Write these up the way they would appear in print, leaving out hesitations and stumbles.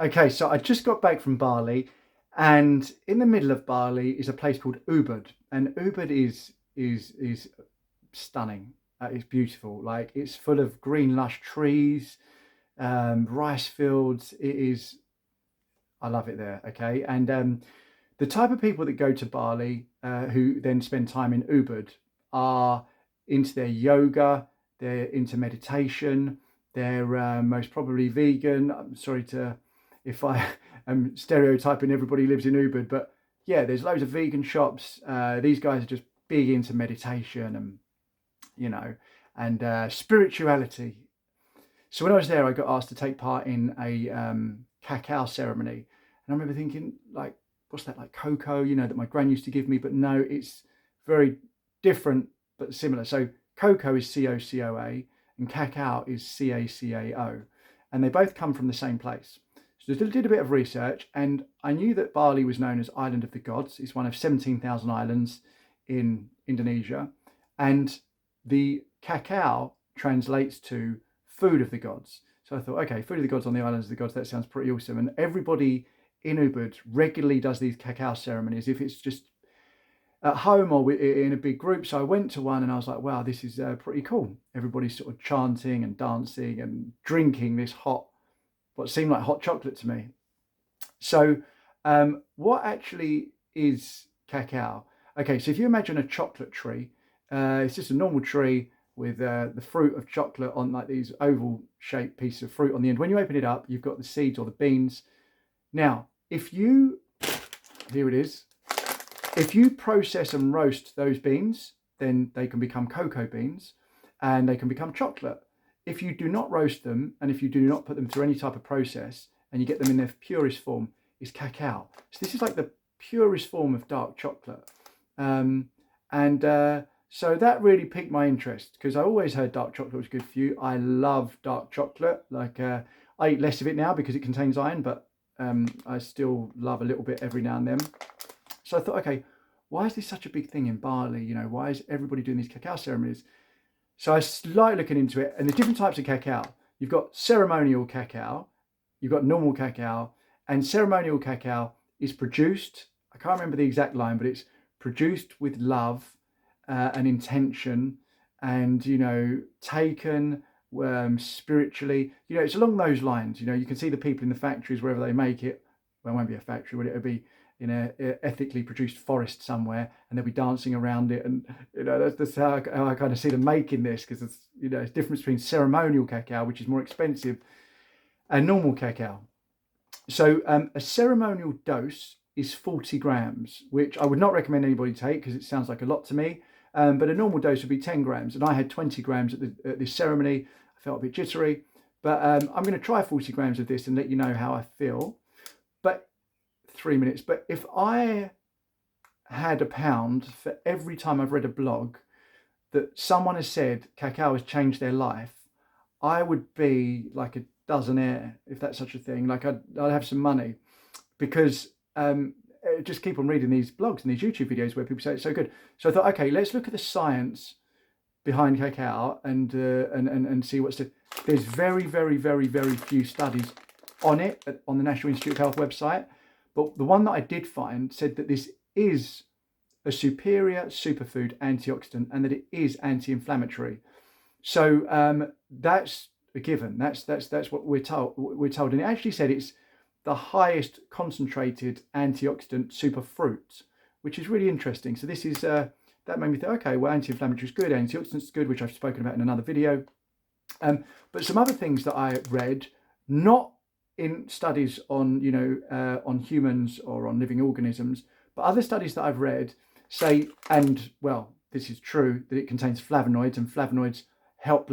Okay, so I just got back from Bali, and in the middle of Bali is a place called Ubud, and Ubud is stunning. It's beautiful. Like it's full of green, lush trees, rice fields. It is. I love it there. Okay, and the type of people that go to Bali, who then spend time in Ubud, are into their yoga. They're into meditation. They're most probably vegan. I'm sorry to if I am stereotyping everybody who lives in Ubud, but yeah, there's loads of vegan shops. These guys are just big into meditation and you know and spirituality. So when I was there, I got asked to take part in a cacao ceremony, and I remember thinking, like, what's that like cocoa? That my gran used to give me, but no, it's very different but similar. So cocoa is COCOA, and cacao is CACAO, and they both come from the same place. So I did a bit of research, and I knew that Bali was known as Island of the Gods. It's one of 17,000 islands in Indonesia, and the cacao translates to food of the gods. So I thought, okay, food of the gods on the islands of the gods, that sounds pretty awesome. And everybody in Ubud regularly does these cacao ceremonies, if it's just at home or in a big group. So I went to one and I was like, wow, this is pretty cool. Everybody's sort of chanting and dancing and drinking this what seemed like hot chocolate to me. So what actually is cacao? Okay, so if you imagine a chocolate tree, it's just a normal tree with the fruit of chocolate on like these oval shaped pieces of fruit on the end. When you open it up, you've got the seeds or the beans. Now, here it is, if you process and roast those beans, then they can become cocoa beans and they can become chocolate. If you do not roast them and if you do not put them through any type of process and you get them in their purest form, it's cacao. So this is like the purest form of dark chocolate. And so that really piqued my interest because I always heard dark chocolate was good for you. I love dark chocolate. Like I eat less of it now because it contains iron, but I still love a little bit every now and then. So I thought, okay, why is this such a big thing in Bali? Why is everybody doing these cacao ceremonies? So I started looking into it, and the different types of cacao. You've got ceremonial cacao, you've got normal cacao, and ceremonial cacao is produced, I can't remember the exact line, but it's produced with love and intention and, taken spiritually. It's along those lines. You can see the people in the factories, wherever they make it. Well, it won't be a factory, but it'll be in a ethically produced forest somewhere, and they'll be dancing around it. And that's how I kind of see them making this, because it's difference between ceremonial cacao, which is more expensive, and normal cacao. So a ceremonial dose is 40 grams, which I would not recommend anybody take because it sounds like a lot to me. But a normal dose would be 10 grams, and I had 20 grams at this ceremony. I felt a bit jittery, but I'm going to try 40 grams of this and let you know how I feel. But 3 minutes. But if I had a pound for every time I've read a blog that someone has said cacao has changed their life, I would be like a dozenaire, if that's such a thing. Like I'd have some money because just keep on reading these blogs and these YouTube videos where people say it's so good. So I thought, okay, let's look at the science behind cacao and see what's the. There's very, very, very, very few studies on it on the National Institute of Health website. But the one that I did find said that this is a superior superfood antioxidant and that it is anti-inflammatory. So that's a given. That's what we're told. And it actually said it's the highest concentrated antioxidant superfruit, which is really interesting. So this is that made me think, okay, well, anti-inflammatory is good, antioxidants is good, which I've spoken about in another video. But some other things that I read, not in studies on on humans or on living organisms, but other studies that I've read say, and well, this is true, that it contains flavonoids, and flavonoids help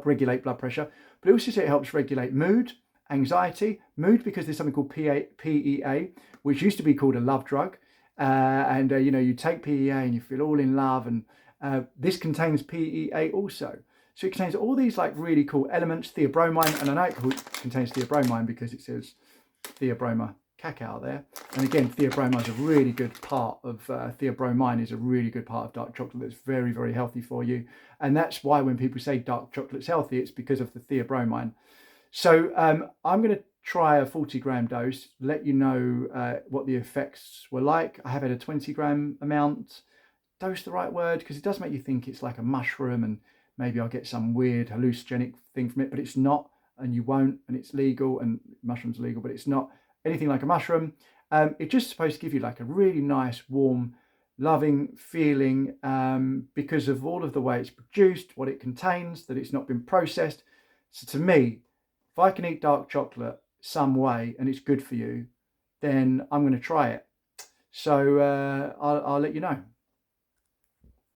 regulate blood pressure, but also say it helps regulate mood, anxiety, because there's something called PEA, which used to be called a love drug, and you take PEA and you feel all in love, and this contains PEA also. So it contains all these like really cool elements, theobromine, and I know it contains theobromine because it says theobroma cacao there. And again, theobromine is a really good part of, theobromine is a really good part of dark chocolate that's very, very healthy for you. And that's why when people say dark chocolate's healthy, it's because of the theobromine. So I'm going to try a 40-gram dose, let you know what the effects were like. I have had a 20-gram amount. Dose the right word, because it does make you think it's like a mushroom and maybe I'll get some weird hallucinogenic thing from it, but it's not, and you won't, and it's legal, and mushrooms are legal, but it's not anything like a mushroom. It's just supposed to give you like a really nice, warm, loving feeling because of all of the way it's produced, what it contains, that it's not been processed. So to me, if I can eat dark chocolate some way and it's good for you, then I'm going to try it. So I'll let you know.